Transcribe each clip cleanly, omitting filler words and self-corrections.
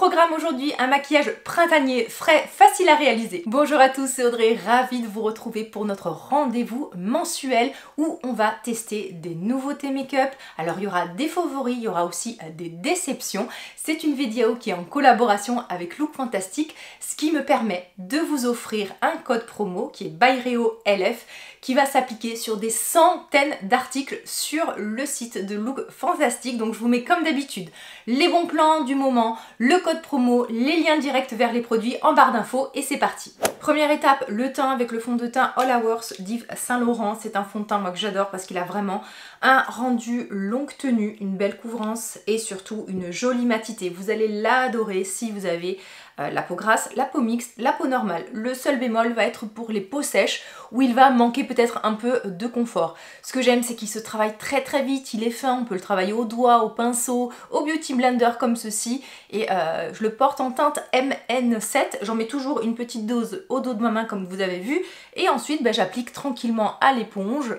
programme aujourd'hui, un maquillage printanier, frais, facile à réaliser. Bonjour à tous, c'est Audrey, ravie de vous retrouver pour notre rendez-vous mensuel où on va tester des nouveautés make-up. Alors il y aura des favoris, il y aura aussi des déceptions. C'est une vidéo qui est en collaboration avec Look Fantastic, ce qui me permet de vous offrir un code promo qui est BYREO LF qui va s'appliquer sur des centaines d'articles sur le site de Look Fantastic. Donc je vous mets comme d'habitude les bons plans du moment, le code promo, les liens directs vers les produits en barre d'infos et c'est parti. Première étape, le teint avec le fond de teint All Hours d'Yves Saint Laurent. C'est un fond de teint moi que j'adore parce qu'il a vraiment un rendu longue tenue, une belle couvrance et surtout une jolie matité. Vous allez l'adorer si vous avez la peau grasse, la peau mixte, la peau normale. Le seul bémol va être pour les peaux sèches où il va manquer peut-être un peu de confort. Ce que j'aime, c'est qu'il se travaille très très vite, il est fin, on peut le travailler au doigt, au pinceau, au beauty blender comme ceci. Et je le porte en teinte MN7, j'en mets toujours une petite dose au dos de ma main comme vous avez vu. Et ensuite, j'applique tranquillement à l'éponge.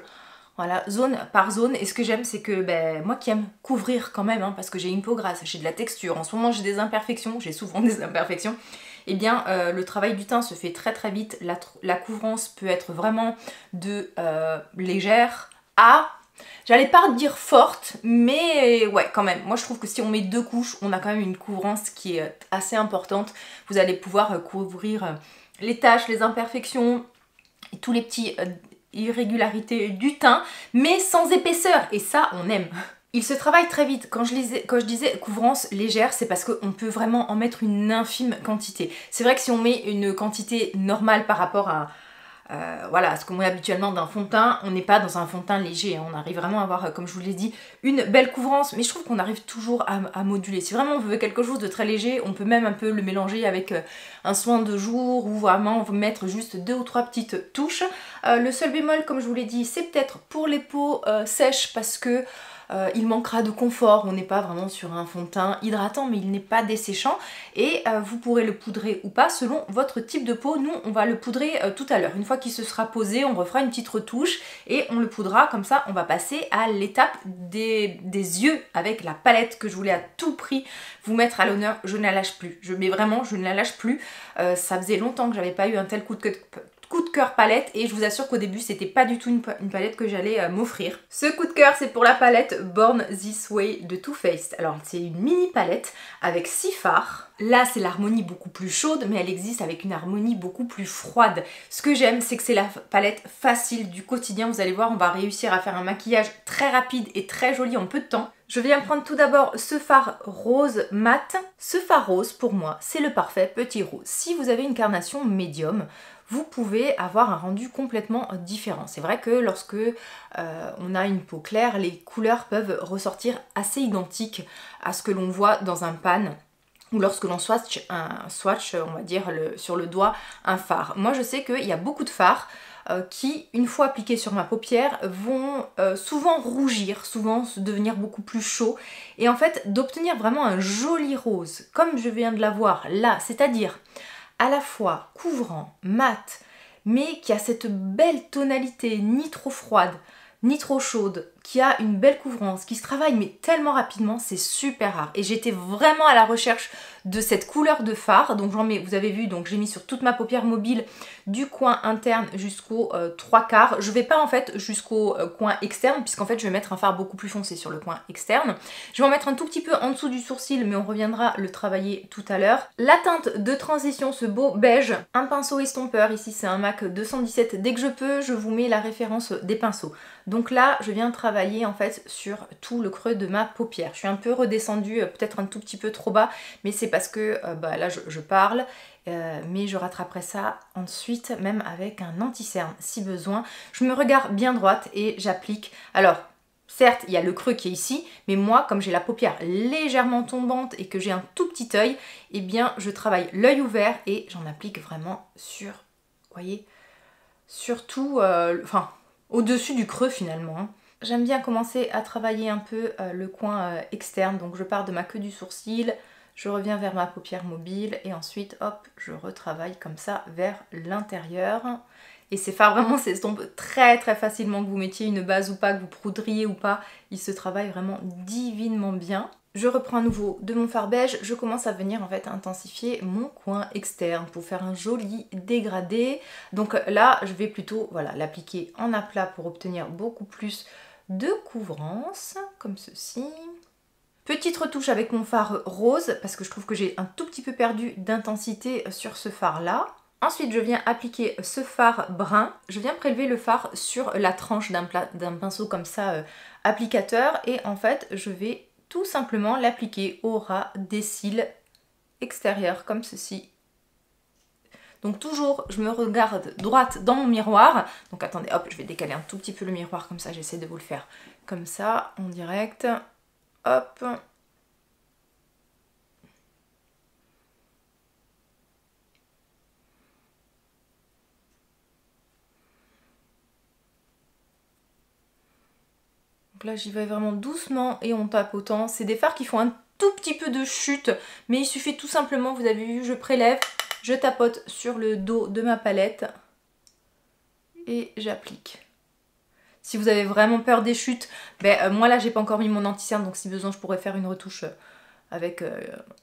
Voilà, zone par zone. Et ce que j'aime, c'est que moi qui aime couvrir quand même, parce que j'ai une peau grasse, j'ai de la texture, en ce moment j'ai des imperfections, j'ai souvent des imperfections, et bien le travail du teint se fait très très vite. La couvrance peut être vraiment de légère à, j'allais pas dire forte, mais ouais quand même. Moi je trouve que si on met deux couches, on a quand même une couvrance qui est assez importante. Vous allez pouvoir couvrir les taches, les imperfections, et tous les petits irrégularités du teint, mais sans épaisseur, et ça on aime. Il se travaille très vite. Quand je disais couvrance légère, c'est parce qu'on peut vraiment en mettre une infime quantité. C'est vrai que si on met une quantité normale par rapport à voilà, ce qu'on met habituellement d'un fond de teint, on n'est pas dans un fond de teint léger, on arrive vraiment à avoir, comme je vous l'ai dit, une belle couvrance, mais je trouve qu'on arrive toujours à moduler. Si vraiment on veut quelque chose de très léger, on peut même un peu le mélanger avec un soin de jour, ou vraiment on veut mettre juste 2 ou 3 petites touches. Le seul bémol, comme je vous l'ai dit, c'est peut-être pour les peaux sèches, parce que il manquera de confort, on n'est pas vraiment sur un fond de teint hydratant mais il n'est pas desséchant et vous pourrez le poudrer ou pas selon votre type de peau. Nous on va le poudrer tout à l'heure, une fois qu'il se sera posé on refera une petite retouche et on le poudra, comme ça on va passer à l'étape des yeux avec la palette que je voulais à tout prix vous mettre à l'honneur. Je ne la lâche plus, mais vraiment je ne la lâche plus, ça faisait longtemps que j'avais pas eu un tel coup de cœur palette et je vous assure qu'au début c'était pas du tout une palette que j'allais m'offrir. Ce coup de cœur c'est pour la palette Born This Way de Too Faced. Alors c'est une mini palette avec 6 fards. Là c'est l'harmonie beaucoup plus chaude mais elle existe avec une harmonie beaucoup plus froide. Ce que j'aime c'est que c'est la palette facile du quotidien. Vous allez voir, on va réussir à faire un maquillage très rapide et très joli en peu de temps. Je viens prendre tout d'abord ce fard rose mat. Ce fard rose pour moi c'est le parfait petit rose. Si vous avez une carnation médium, vous pouvez avoir un rendu complètement différent. C'est vrai que lorsque on a une peau claire, les couleurs peuvent ressortir assez identiques à ce que l'on voit dans un pan ou lorsque l'on swatch, on va dire, sur le doigt un fard. Moi je sais qu'il y a beaucoup de fards qui, une fois appliqués sur ma paupière, vont souvent rougir, souvent devenir beaucoup plus chauds. Et en fait, d'obtenir vraiment un joli rose, comme je viens de l'avoir là, c'est-à-dire à la fois couvrant, mat, mais qui a cette belle tonalité, ni trop froide, ni trop chaude, qui a une belle couvrance, qui se travaille mais tellement rapidement, c'est super rare. Et j'étais vraiment à la recherche de cette couleur de fard, donc j'en mets, vous avez vu, donc j'ai mis sur toute ma paupière mobile du coin interne jusqu'au 3/4. Je vais pas en fait jusqu'au coin externe, puisqu'en fait je vais mettre un fard beaucoup plus foncé sur le coin externe. Je vais en mettre un tout petit peu en dessous du sourcil, mais on reviendra le travailler tout à l'heure. La teinte de transition, ce beau beige, un pinceau estompeur, ici c'est un MAC 217. Dès que je peux, je vous mets la référence des pinceaux. Donc là, je viens travailler en fait sur tout le creux de ma paupière. Je suis un peu redescendue, peut-être un tout petit peu trop bas, mais c'est parce que là je parle, mais je rattraperai ça ensuite, même avec un anti-cerne si besoin. Je me regarde bien droite et j'applique. Alors, certes, il y a le creux qui est ici, mais moi, comme j'ai la paupière légèrement tombante et que j'ai un tout petit œil, eh bien, je travaille l'œil ouvert et j'en applique vraiment sur, vous voyez, surtout, enfin, au-dessus du creux finalement. J'aime bien commencer à travailler un peu le coin externe, donc je pars de ma queue du sourcil, je reviens vers ma paupière mobile et ensuite hop, je retravaille comme ça vers l'intérieur. Et ces fards vraiment s'estompent très très facilement, que vous mettiez une base ou pas, que vous poudriez ou pas, ils se travaillent vraiment divinement bien. Je reprends à nouveau de mon fard beige, je commence à venir en fait intensifier mon coin externe pour faire un joli dégradé. Donc là, je vais plutôt voilà, l'appliquer en aplat pour obtenir beaucoup plus de couvrance, comme ceci. Petite retouche avec mon fard rose, parce que je trouve que j'ai un tout petit peu perdu d'intensité sur ce fard-là. Ensuite, je viens appliquer ce fard brun. Je viens prélever le fard sur la tranche d'un pinceau comme ça, applicateur. Et en fait, je vais tout simplement l'appliquer au ras des cils extérieurs, comme ceci. Donc toujours, je me regarde droite dans mon miroir. Donc attendez, hop, je vais décaler un tout petit peu le miroir, comme ça, j'essaie de vous le faire comme ça, en direct. Hop. Donc là j'y vais vraiment doucement et en tapotant. C'est des fards qui font un tout petit peu de chute, mais il suffit tout simplement, vous avez vu, je prélève, je tapote sur le dos de ma palette et j'applique. Si vous avez vraiment peur des chutes, moi là j'ai pas encore mis mon anti-cerne, donc si besoin je pourrais faire une retouche avec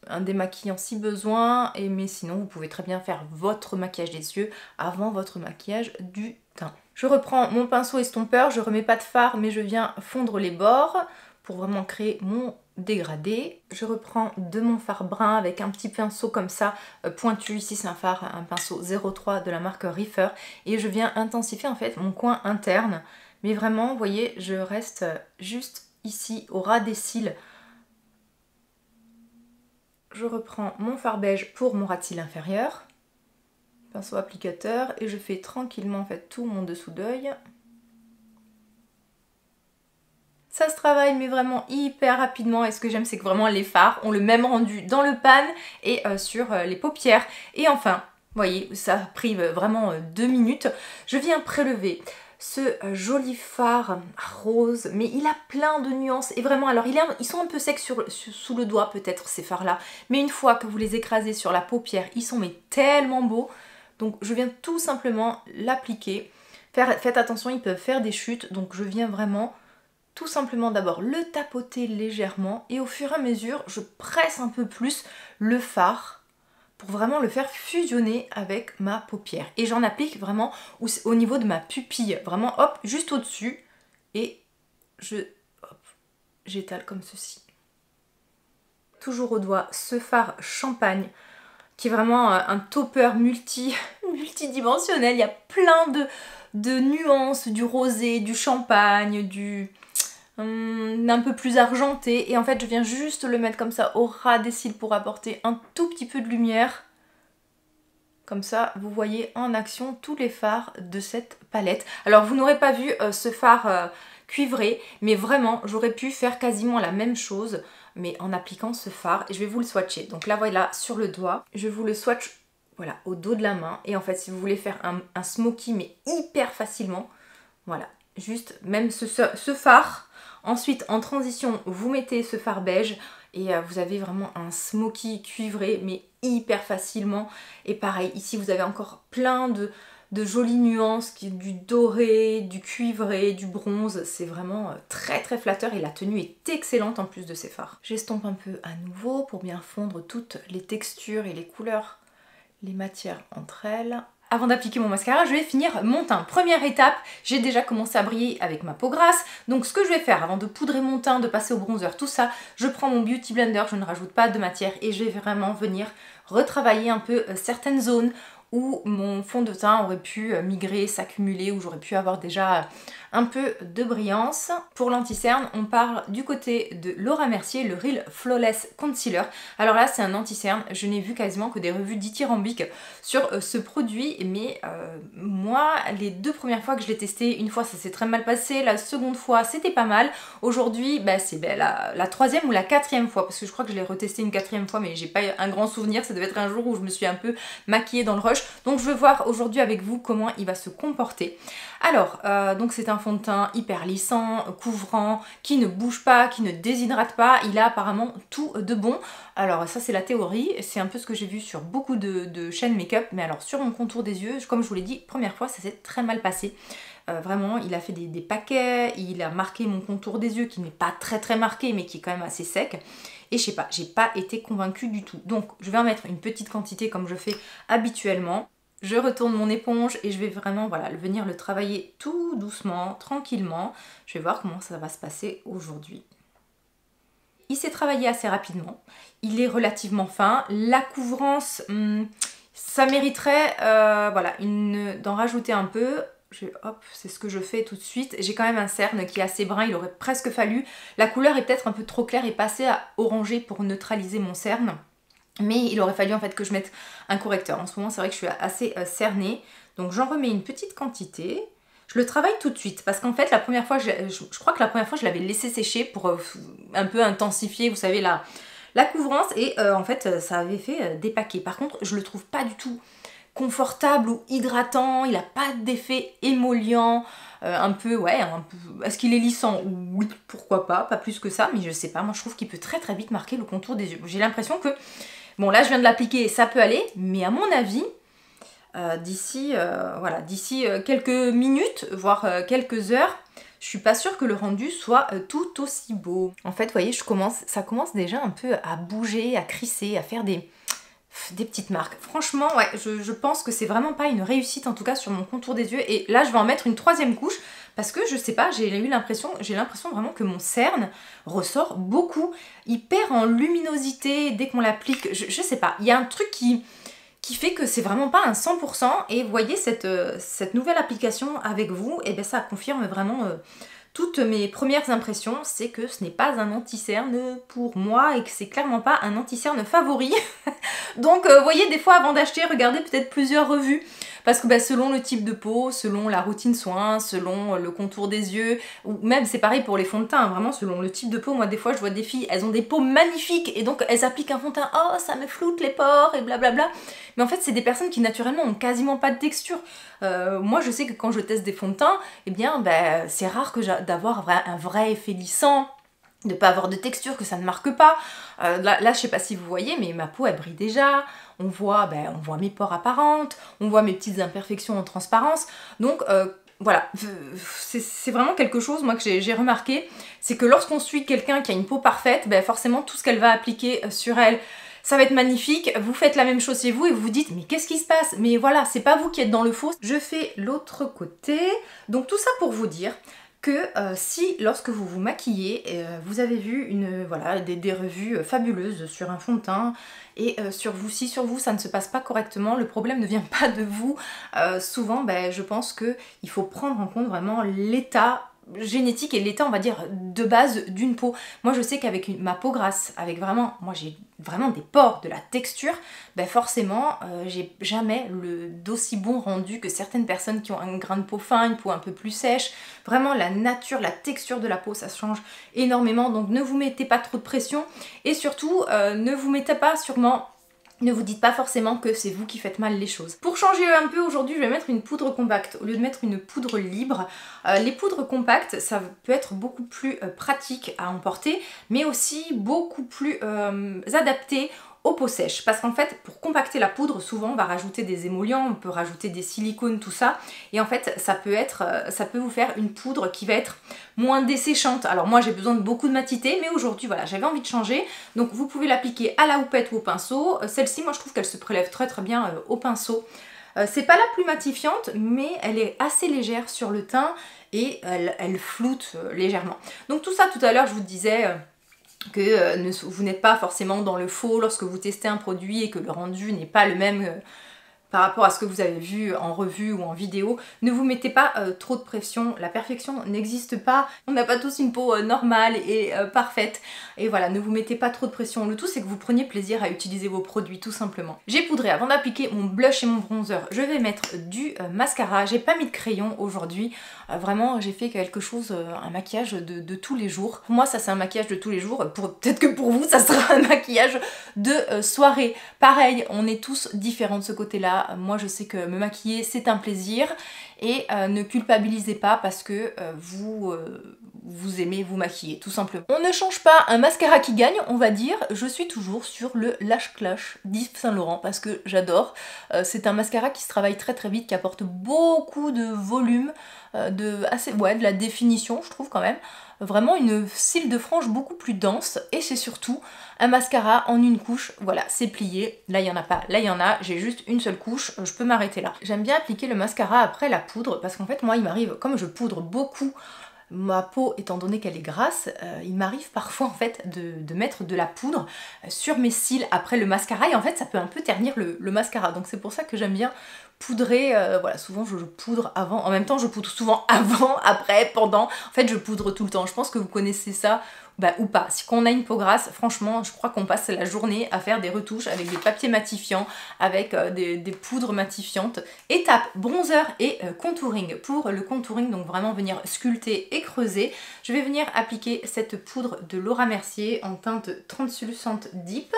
un démaquillant si besoin, mais sinon vous pouvez très bien faire votre maquillage des yeux avant votre maquillage du teint. Je reprends mon pinceau estompeur, je remets pas de fard mais je viens fondre les bords pour vraiment créer mon dégradé. Je reprends de mon fard brun avec un petit pinceau comme ça pointu, ici c'est un pinceau 03 de la marque Reefer, et je viens intensifier en fait mon coin interne, mais vraiment vous voyez je reste juste ici au ras des cils. Je reprends mon fard beige pour mon ras de cils inférieur, pinceau applicateur, et je fais tranquillement en fait tout mon dessous d'œil. Ça se travaille mais vraiment hyper rapidement, et ce que j'aime c'est que vraiment les fards ont le même rendu dans le pan et sur les paupières. Et enfin, vous voyez, ça a pris vraiment 2 minutes. Je viens prélever ce joli fard rose, mais il a plein de nuances et vraiment, alors ils sont un peu secs sous le doigt peut-être ces fards là, mais une fois que vous les écrasez sur la paupière, ils sont mais tellement beaux. Donc je viens tout simplement l'appliquer. Faites attention, ils peuvent faire des chutes, donc je viens vraiment tout simplement d'abord le tapoter légèrement et au fur et à mesure je presse un peu plus le fard pour vraiment le faire fusionner avec ma paupière. Et j'en applique vraiment au niveau de ma pupille, vraiment hop, juste au-dessus, et j'étale comme ceci. Toujours au doigt ce fard champagne qui est vraiment un topper multidimensionnel. Il y a plein de nuances, du rosé, du champagne, un peu plus argenté, et en fait je viens juste le mettre comme ça au ras des cils pour apporter un tout petit peu de lumière. Comme ça, vous voyez en action tous les fards de cette palette. Alors vous n'aurez pas vu ce fard cuivré, mais vraiment j'aurais pu faire quasiment la même chose, mais en appliquant ce fard. Et je vais vous le swatcher. Donc là voilà, sur le doigt, je vous le swatch voilà, au dos de la main. Et en fait si vous voulez faire un smoky mais hyper facilement, voilà, juste même ce fard. Ensuite en transition vous mettez ce fard beige et vous avez vraiment un smoky cuivré mais hyper facilement. Et pareil, ici vous avez encore plein de jolies nuances, du doré, du cuivré, du bronze. C'est vraiment très très flatteur et la tenue est excellente en plus de ces fards. J'estompe un peu à nouveau pour bien fondre toutes les textures et les couleurs, les matières entre elles. Avant d'appliquer mon mascara, je vais finir mon teint. Première étape, j'ai déjà commencé à briller avec ma peau grasse. Donc ce que je vais faire avant de poudrer mon teint, de passer au bronzer, tout ça, je prends mon Beauty Blender, je ne rajoute pas de matière et je vais vraiment venir retravailler un peu certaines zones où mon fond de teint aurait pu migrer, s'accumuler, où j'aurais pu avoir déjà un peu de brillance. Pour l'anti-cerne, on parle du côté de Laura Mercier, le Real Flawless Concealer. Alors là, c'est un anti-cerne, je n'ai vu quasiment que des revues dithyrambiques sur ce produit, mais moi, les 2 premières fois que je l'ai testé, une fois ça s'est très mal passé, la seconde fois c'était pas mal. Aujourd'hui, c'est la 3e ou la 4e fois, parce que je crois que je l'ai retesté une 4e fois, mais j'ai pas un grand souvenir, ça devait être un jour où je me suis un peu maquillée dans le rush. Donc je vais voir aujourd'hui avec vous comment il va se comporter. Alors, donc c'est un fond de teint hyper lissant, couvrant, qui ne bouge pas, qui ne déshydrate pas. Il a apparemment tout de bon. Alors ça c'est la théorie, c'est un peu ce que j'ai vu sur beaucoup de chaînes make-up. Mais alors sur mon contour des yeux, comme je vous l'ai dit, première fois ça s'est très mal passé. Vraiment, il a fait des paquets, il a marqué mon contour des yeux qui n'est pas très marqué mais qui est quand même assez sec. Et je sais pas, j'ai pas été convaincue du tout. Donc je vais en mettre une petite quantité comme je fais habituellement. Je retourne mon éponge et je vais vraiment venir le travailler tout doucement, tranquillement. Je vais voir comment ça va se passer aujourd'hui. Il s'est travaillé assez rapidement, il est relativement fin. La couvrance, ça mériterait d'en rajouter un peu. Hop, c'est ce que je fais tout de suite. J'ai quand même un cerne qui est assez brun, il aurait presque fallu. La couleur est peut-être un peu trop claire et pas assez orangée pour neutraliser mon cerne. Mais il aurait fallu en fait que je mette un correcteur. En ce moment, c'est vrai que je suis assez cernée. Donc j'en remets une petite quantité. Je le travaille tout de suite parce qu'en fait, la première fois, je crois que la première fois, je l'avais laissé sécher pour un peu intensifier, vous savez, la couvrance. Et en fait, ça avait fait des paquets. Par contre, je le trouve pas du tout confortable ou hydratant, il n'a pas d'effet émollient, est-ce qu'il est lissant? Oui, pourquoi pas plus que ça, mais je sais pas, moi je trouve qu'il peut très vite marquer le contour des yeux. J'ai l'impression que, bon là je viens de l'appliquer, ça peut aller, mais à mon avis, d'ici quelques minutes, voire quelques heures, je suis pas sûre que le rendu soit tout aussi beau. En fait, vous voyez, ça commence déjà un peu à bouger, à crisser, à faire des petites marques. Franchement, ouais, je pense que c'est vraiment pas une réussite en tout cas sur mon contour des yeux. Et là, je vais en mettre une troisième couche parce que je sais pas, j'ai l'impression vraiment que mon cerne ressort beaucoup. Il perd en luminosité dès qu'on l'applique. Je sais pas, il y a un truc qui fait que c'est vraiment pas un 100%. Et vous voyez, cette nouvelle application avec vous, et bien ça confirme vraiment toutes mes premières impressions, c'est que ce n'est pas un anti-cerne pour moi et que c'est clairement pas un anti-cerne favori. Donc vous voyez, des fois avant d'acheter, regardez peut-être plusieurs revues parce que selon le type de peau, selon la routine soin, selon le contour des yeux, ou même c'est pareil pour les fonds de teint, vraiment selon le type de peau. Moi des fois je vois des filles, elles ont des peaux magnifiques et donc elles appliquent un fond de teint, oh ça me floute les pores et blablabla. Mais en fait c'est des personnes qui naturellement ont quasiment pas de texture. Moi je sais que quand je teste des fonds de teint, eh bien c'est rare d'avoir un vrai effet lissant, de pas avoir de texture, que ça ne marque pas. Là je sais pas si vous voyez, mais ma peau elle brille déjà, on voit mes pores apparentes, on voit mes petites imperfections en transparence. Donc voilà, c'est vraiment quelque chose moi que j'ai remarqué, c'est que lorsqu'on suit quelqu'un qui a une peau parfaite, forcément tout ce qu'elle va appliquer sur elle, ça va être magnifique. Vous faites la même chose chez vous et vous vous dites mais qu'est-ce qui se passe? Mais voilà, c'est pas vous qui êtes dans le faux. Je fais l'autre côté. Donc tout ça pour vous dire que si lorsque vous vous maquillez, vous avez vu des revues fabuleuses sur un fond de teint et si sur vous ça ne se passe pas correctement, le problème ne vient pas de vous. Souvent je pense qu'il faut prendre en compte vraiment l'état génétique et l'état on va dire de base d'une peau. Moi je sais qu'avec ma peau grasse, avec vraiment, moi j'ai vraiment des pores, de la texture, forcément j'ai jamais d'aussi bon rendu que certaines personnes qui ont un grain de peau fin, une peau un peu plus sèche. Vraiment la nature, la texture de la peau ça change énormément, donc ne vous mettez pas trop de pression et surtout ne vous dites pas forcément que c'est vous qui faites mal les choses. Pour changer un peu aujourd'hui, je vais mettre une poudre compacte au lieu de mettre une poudre libre. Les poudres compactes, ça peut être beaucoup plus pratique à emporter, mais aussi beaucoup plus adapté aux peaux sèches. Parce qu'en fait, pour compacter la poudre, souvent on va rajouter des émollients, on peut rajouter des silicones, tout ça. Et en fait, ça peut vous faire une poudre qui va être moins desséchante. Alors moi j'ai besoin de beaucoup de matité, mais aujourd'hui voilà, j'avais envie de changer. Donc vous pouvez l'appliquer à la houppette ou au pinceau. Celle-ci, moi je trouve qu'elle se prélève très bien au pinceau. C'est pas la plus matifiante, mais elle est assez légère sur le teint et elle floute légèrement. Donc tout ça, tout à l'heure je vous disais que vous n'êtes pas forcément dans le faux lorsque vous testez un produit et que le rendu n'est pas le même par rapport à ce que vous avez vu en revue ou en vidéo. Ne vous mettez pas trop de pression, la perfection n'existe pas, on n'a pas tous une peau normale et parfaite, et voilà, ne vous mettez pas trop de pression. Le tout c'est que vous preniez plaisir à utiliser vos produits tout simplement. J'ai poudré avant d'appliquer mon blush et mon bronzer, je vais mettre du mascara, j'ai pas mis de crayon aujourd'hui, vraiment j'ai fait quelque chose, un maquillage de tous les jours. Pour moi ça c'est un maquillage de tous les jours, peut-être que pour vous ça sera un maquillage de soirée. Pareil, on est tous différents de ce côté là. voilà, moi je sais que me maquiller c'est un plaisir et ne culpabilisez pas parce que vous aimez vous maquiller, tout simplement. On ne change pas un mascara qui gagne, on va dire. Je suis toujours sur le Lash Clash d'Yves Saint Laurent parce que j'adore. C'est un mascara qui se travaille très très vite, qui apporte beaucoup de volume, de la définition, je trouve quand même. Vraiment une cils de frange beaucoup plus dense et c'est surtout un mascara en une couche. Voilà, c'est plié. Là, il n'y en a pas. Là, il y en a. J'ai juste une seule couche. Je peux m'arrêter là. J'aime bien appliquer le mascara après la poudre parce qu'en fait, moi, il m'arrive, comme je poudre beaucoup, ma peau étant donné qu'elle est grasse, il m'arrive parfois en fait de mettre de la poudre sur mes cils après le mascara et en fait ça peut un peu ternir le mascara, donc c'est pour ça que j'aime bien poudrer, voilà, souvent je poudre avant, en même temps je poudre souvent avant, après, pendant, en fait je poudre tout le temps. Je pense que vous connaissez ça ou pas. Si on a une peau grasse, franchement je crois qu'on passe la journée à faire des retouches avec des papiers matifiants, avec des poudres matifiantes. Étape bronzer et contouring. Pour le contouring, donc vraiment venir sculpter et creuser, je vais venir appliquer cette poudre de Laura Mercier en teinte translucente Deep.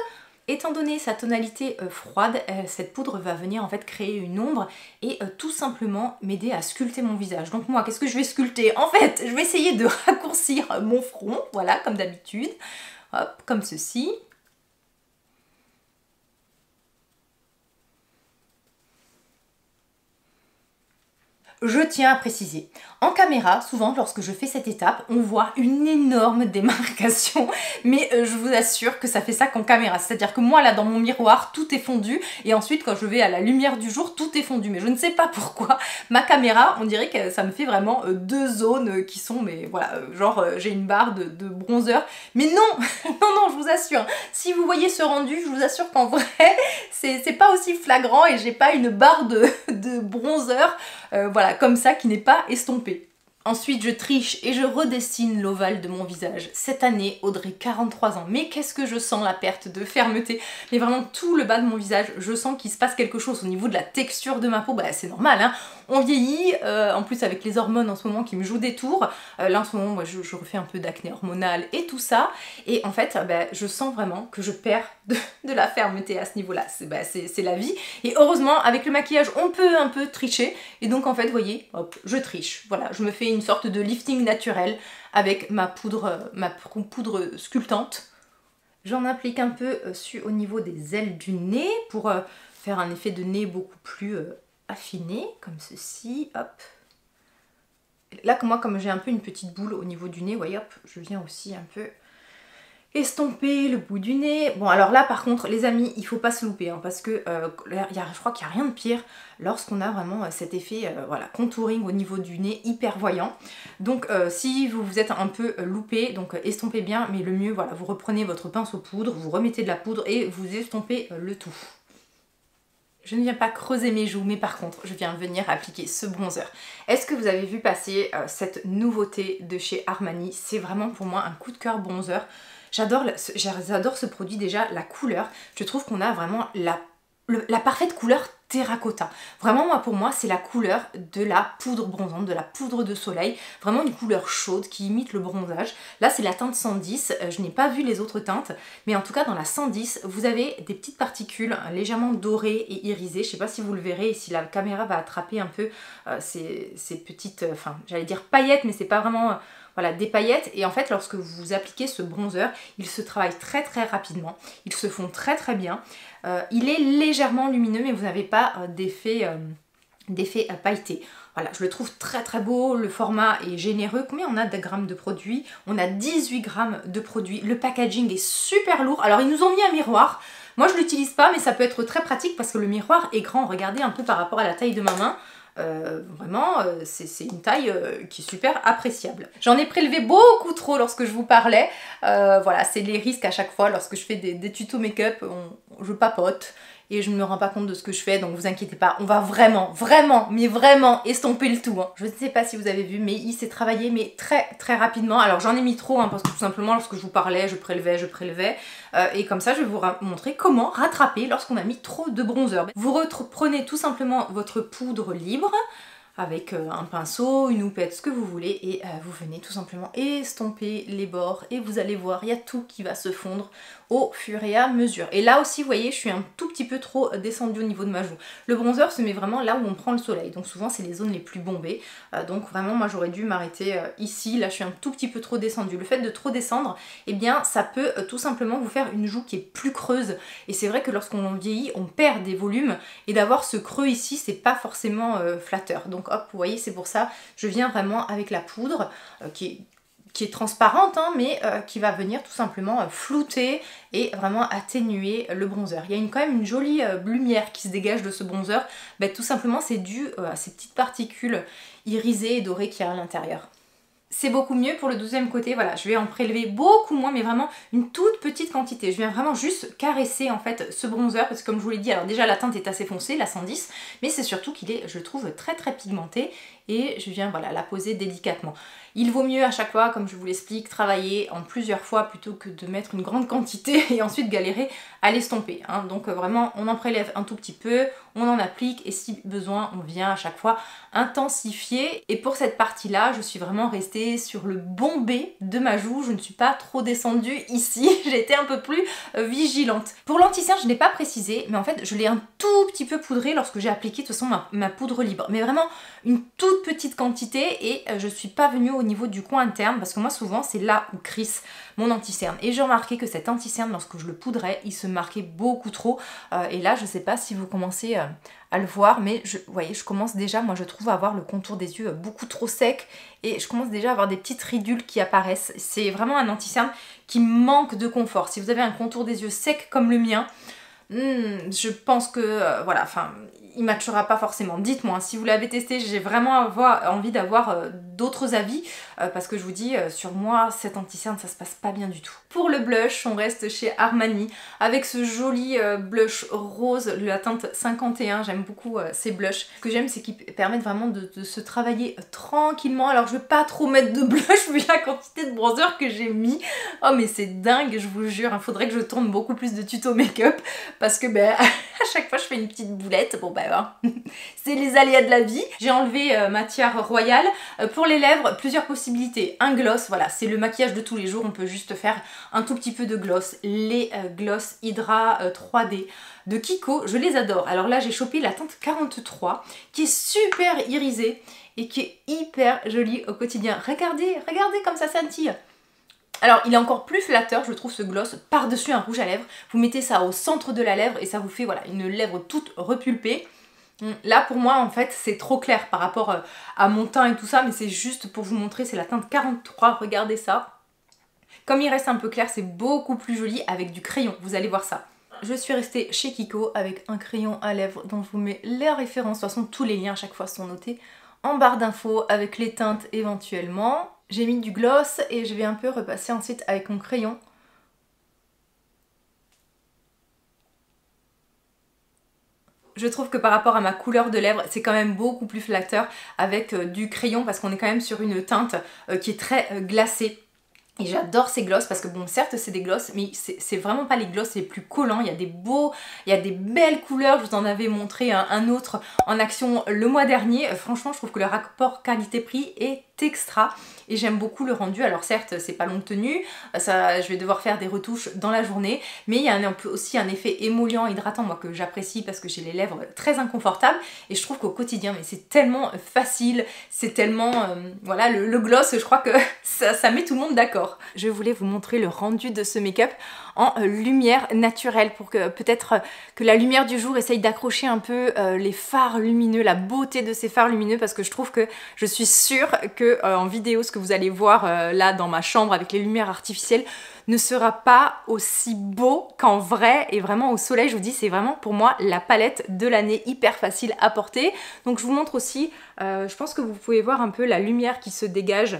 Étant donné sa tonalité froide, cette poudre va venir en fait créer une ombre et tout simplement m'aider à sculpter mon visage. Donc moi, qu'est-ce que je vais sculpter? En fait, je vais essayer de raccourcir mon front, voilà, comme d'habitude. Hop, comme ceci. Je tiens à préciser, en caméra, souvent lorsque je fais cette étape, on voit une énorme démarcation, mais je vous assure que ça fait ça qu'en caméra, c'est-à-dire que moi là dans mon miroir, tout est fondu, et ensuite quand je vais à la lumière du jour, tout est fondu, mais je ne sais pas pourquoi, ma caméra, on dirait que ça me fait vraiment deux zones qui sont, mais voilà, genre j'ai une barre de bronzer, mais non, non, je vous assure, si vous voyez ce rendu, je vous assure qu'en vrai, c'est pas aussi flagrant, et j'ai pas une barre de bronzer, voilà, comme ça, qui n'est pas estompée. Ensuite, je triche et je redessine l'ovale de mon visage. Cette année, Audrey, 43 ans. Mais qu'est-ce que je sens la perte de fermeté. Mais vraiment, tout le bas de mon visage, je sens qu'il se passe quelque chose au niveau de la texture de ma peau. Bah, c'est normal, hein. On vieillit, en plus avec les hormones en ce moment qui me jouent des tours. Là, en ce moment, moi, je refais un peu d'acné hormonal et tout ça. Et en fait, je sens vraiment que je perds de la fermeté à ce niveau-là. C'est la vie. Et heureusement, avec le maquillage, on peut un peu tricher. Et donc, en fait, vous voyez, hop, je triche. Voilà, je me fais une sorte de lifting naturel avec ma poudre sculptante. J'en applique un peu au niveau des ailes du nez pour faire un effet de nez beaucoup plus affiné, comme ceci, hop. Là, moi, comme j'ai un peu une petite boule au niveau du nez, vous voyez, hop, je viens aussi un peu estomper le bout du nez. Bon, alors là, par contre, les amis, il faut pas se louper, hein, parce que je crois qu'il n'y a rien de pire lorsqu'on a vraiment cet effet voilà, contouring au niveau du nez hyper voyant. Donc, si vous vous êtes un peu loupé, donc estompez bien, mais le mieux, voilà, vous reprenez votre pinceau poudre, vous remettez de la poudre et vous estompez le tout. Je ne viens pas creuser mes joues, mais par contre, je viens venir appliquer ce bronzer. Est-ce que vous avez vu passer cette nouveauté de chez Armani? C'est vraiment pour moi un coup de cœur bronzer. J'adore ce produit déjà, la couleur. Je trouve qu'on a vraiment la parfaite couleur terracotta. Vraiment, pour moi, c'est la couleur de la poudre bronzante, de la poudre de soleil. Vraiment une couleur chaude qui imite le bronzage. Là, c'est la teinte 110. Je n'ai pas vu les autres teintes, mais en tout cas, dans la 110, vous avez des petites particules légèrement dorées et irisées. Je ne sais pas si vous le verrez et si la caméra va attraper un peu ces petites, enfin, j'allais dire paillettes, mais c'est pas vraiment... Voilà, des paillettes, et en fait lorsque vous appliquez ce bronzer, il se travaille très rapidement, ils se font très bien, il est légèrement lumineux mais vous n'avez pas d'effet pailleté. Voilà, je le trouve très beau, le format est généreux. Combien on a de grammes de produits? On a 18 grammes de produits, le packaging est super lourd. Alors ils nous ont mis un miroir, moi je l'utilise pas mais ça peut être très pratique parce que le miroir est grand, regardez un peu par rapport à la taille de ma main. Vraiment, c'est une taille qui est super appréciable. J'en ai prélevé beaucoup trop lorsque je vous parlais. Voilà, c'est les risques à chaque fois lorsque je fais des tutos make-up, je papote et je ne me rends pas compte de ce que je fais, donc vous inquiétez pas, on va vraiment estomper le tout, hein. Je ne sais pas si vous avez vu, mais il s'est travaillé mais très rapidement. Alors j'en ai mis trop, hein, parce que tout simplement lorsque je vous parlais, je prélevais, et comme ça je vais vous montrer comment rattraper lorsqu'on a mis trop de bronzer. Vous reprenez tout simplement votre poudre libre, avec un pinceau, une houppette, ce que vous voulez, et vous venez tout simplement estomper les bords et vous allez voir, il y a tout qui va se fondre au fur et à mesure. Et là aussi, vous voyez, je suis un tout petit peu trop descendue au niveau de ma joue. Le bronzer se met vraiment là où on prend le soleil, donc souvent c'est les zones les plus bombées, donc vraiment moi j'aurais dû m'arrêter ici. Là je suis un tout petit peu trop descendue. Le fait de trop descendre, eh bien ça peut tout simplement vous faire une joue qui est plus creuse, et c'est vrai que lorsqu'on vieillit, on perd des volumes, et d'avoir ce creux ici, c'est pas forcément flatteur. Donc hop, vous voyez, c'est pour ça, je viens vraiment avec la poudre qui est transparente, hein, mais qui va venir tout simplement flouter et vraiment atténuer le bronzer. Il y a quand même une jolie lumière qui se dégage de ce bronzer. Ben, tout simplement, c'est dû à ces petites particules irisées et dorées qu'il y a à l'intérieur. C'est beaucoup mieux pour le deuxième côté, voilà, je vais en prélever beaucoup moins, mais vraiment une toute petite quantité. Je viens vraiment juste caresser en fait ce bronzer, parce que comme je vous l'ai dit, alors déjà la teinte est assez foncée, la 110, mais c'est surtout qu'il est, je trouve, très pigmenté, et je viens voilà la poser délicatement. Il vaut mieux à chaque fois, comme je vous l'explique, travailler en plusieurs fois plutôt que de mettre une grande quantité et ensuite galérer à l'estomper, hein. Donc vraiment on en prélève un tout petit peu, on en applique, et si besoin on vient à chaque fois intensifier. Et pour cette partie là, je suis vraiment restée sur le bombé de ma joue, je ne suis pas trop descendue ici, j'ai été un peu plus vigilante. Pour l'anti-cerne, je n'ai pas précisé, mais en fait je l'ai un tout petit peu poudré lorsque j'ai appliqué de toute façon ma poudre libre, mais vraiment une toute petite quantité, et je suis pas venue au niveau du coin interne, parce que moi souvent c'est là où crisse mon anti-cerne, et j'ai remarqué que cet anti-cerne, lorsque je le poudrais, il se marquait beaucoup trop, et là je sais pas si vous commencez à le voir, mais vous voyez, je commence déjà, moi je trouve, à avoir le contour des yeux beaucoup trop sec, et je commence déjà à avoir des petites ridules qui apparaissent. C'est vraiment un anti-cerne qui manque de confort. Si vous avez un contour des yeux sec comme le mien, je pense que voilà, enfin il matchera pas forcément. Dites-moi si vous l'avez testé, j'ai vraiment envie d'avoir d'autres avis, parce que je vous dis, sur moi cet anti-cerne ça se passe pas bien du tout. Pour le blush, on reste chez Armani avec ce joli blush rose, la teinte 51. J'aime beaucoup ces blushs. Ce que j'aime, c'est qu'ils permettent vraiment de se travailler tranquillement. Alors je vais pas trop mettre de blush vu la quantité de bronzer que j'ai mis. Oh mais c'est dingue, je vous jure, il faudrait que je tourne beaucoup plus de tutos make-up, parce que ben à chaque fois je fais une petite boulette. Bon ben c'est les aléas de la vie. J'ai enlevé ma tiare royale. Pour les lèvres, plusieurs possibilités. Un gloss, voilà, c'est le maquillage de tous les jours, on peut juste faire un tout petit peu de gloss. Les gloss Hydra 3D de Kiko, je les adore. Alors là j'ai chopé la teinte 43 qui est super irisée et qui est hyper jolie au quotidien. Regardez, regardez comme ça scintille. Alors il est encore plus flatteur, je trouve, ce gloss par-dessus un rouge à lèvres. Vous mettez ça au centre de la lèvre et ça vous fait voilà une lèvre toute repulpée. Là pour moi en fait c'est trop clair par rapport à mon teint et tout ça, mais c'est juste pour vous montrer, c'est la teinte 43, regardez ça. Comme il reste un peu clair, c'est beaucoup plus joli avec du crayon, vous allez voir ça. Je suis restée chez Kiko avec un crayon à lèvres dont je vous mets les références. De toute façon tous les liens à chaque fois sont notés en barre d'infos avec les teintes éventuellement. J'ai mis du gloss et je vais un peu repasser ensuite avec mon crayon. Je trouve que par rapport à ma couleur de lèvres, c'est quand même beaucoup plus flatteur avec du crayon, parce qu'on est quand même sur une teinte qui est très glacée. Et j'adore ces glosses parce que bon, certes c'est des glosses, mais c'est vraiment pas les glosses les plus collants. Il y a des belles couleurs. Je vous en avais montré un autre en action le mois dernier. Franchement, je trouve que le rapport qualité-prix est extra et j'aime beaucoup le rendu. Alors certes c'est pas longue tenue, je vais devoir faire des retouches dans la journée, mais il y a aussi un effet émollient, hydratant, moi que j'apprécie parce que j'ai les lèvres très inconfortables, et je trouve qu'au quotidien mais c'est tellement facile, c'est tellement voilà, le gloss, je crois que ça met tout le monde d'accord. Je voulais vous montrer le rendu de ce make-up en lumière naturelle pour que peut-être que la lumière du jour essaye d'accrocher un peu les fards lumineux, la beauté de ces fards lumineux, parce que je trouve que je suis sûre que en vidéo, ce que vous allez voir là dans ma chambre avec les lumières artificielles ne sera pas aussi beau qu'en vrai, et vraiment au soleil, je vous dis, c'est vraiment pour moi la palette de l'année, hyper facile à porter. Donc je vous montre aussi, je pense que vous pouvez voir un peu la lumière qui se dégage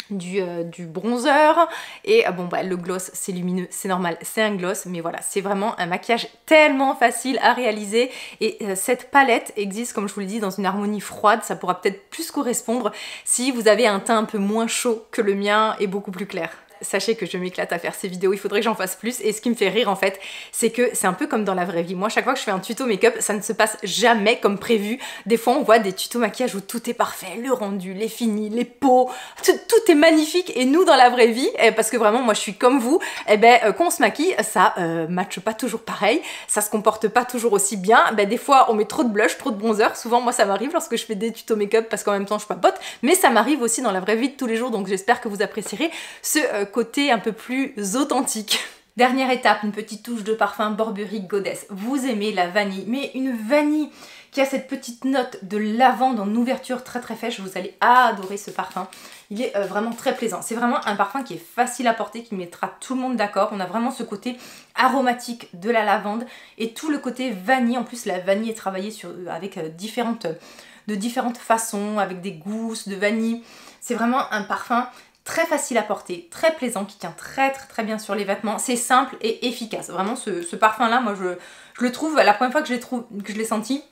du bronzer, et bon bah le gloss c'est lumineux, c'est normal, c'est un gloss, mais voilà, c'est vraiment un maquillage tellement facile à réaliser, et cette palette existe, comme je vous l'ai dit, dans une harmonie froide. Ça pourra peut-être plus correspondre si vous avez un teint un peu moins chaud que le mien et beaucoup plus clair. Sachez que je m'éclate à faire ces vidéos, il faudrait que j'en fasse plus. Et ce qui me fait rire en fait, c'est que c'est un peu comme dans la vraie vie. Moi, chaque fois que je fais un tuto make-up, ça ne se passe jamais comme prévu. Des fois, on voit des tutos maquillage où tout est parfait, le rendu, les finis, les peaux, tout est magnifique. Et nous, dans la vraie vie, parce que vraiment, moi, je suis comme vous, quand on se maquille, ça matche pas toujours pareil, ça se comporte pas toujours aussi bien. Des fois, on met trop de blush, trop de bronzer. Souvent, moi, ça m'arrive lorsque je fais des tutos make-up parce qu'en même temps, je papote. Mais ça m'arrive aussi dans la vraie vie de tous les jours. Donc, j'espère que vous apprécierez ce côté un peu plus authentique. Dernière étape, une petite touche de parfum Burberry Goddess. Vous aimez la vanille, mais une vanille qui a cette petite note de lavande en ouverture très fraîche. Vous allez adorer ce parfum. Il est vraiment très plaisant. C'est vraiment un parfum qui est facile à porter, qui mettra tout le monde d'accord. On a vraiment ce côté aromatique de la lavande et tout le côté vanille. En plus, la vanille est travaillée avec de différentes façons, avec des gousses de vanille. C'est vraiment un parfum très facile à porter, très plaisant, qui tient très bien sur les vêtements. C'est simple et efficace. Vraiment, ce parfum-là, moi, je le trouve, la première fois que je l'ai senti,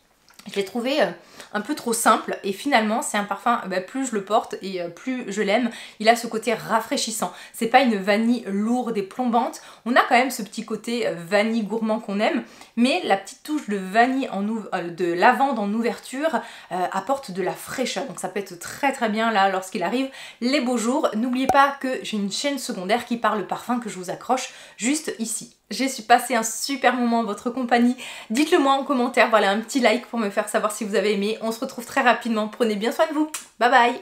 je l'ai trouvé un peu trop simple et finalement c'est un parfum, plus je le porte et plus je l'aime. Il a ce côté rafraîchissant. C'est pas une vanille lourde et plombante. On a quand même ce petit côté vanille gourmand qu'on aime, mais la petite touche de vanille de lavande en ouverture apporte de la fraîcheur. Donc ça peut être très bien là lorsqu'il arrive les beaux jours. N'oubliez pas que j'ai une chaîne secondaire qui parle parfum que je vous accroche juste ici. J'ai passé un super moment en votre compagnie. Dites-le moi en commentaire, voilà, un petit like pour me faire savoir si vous avez aimé. On se retrouve très rapidement. Prenez bien soin de vous. Bye bye.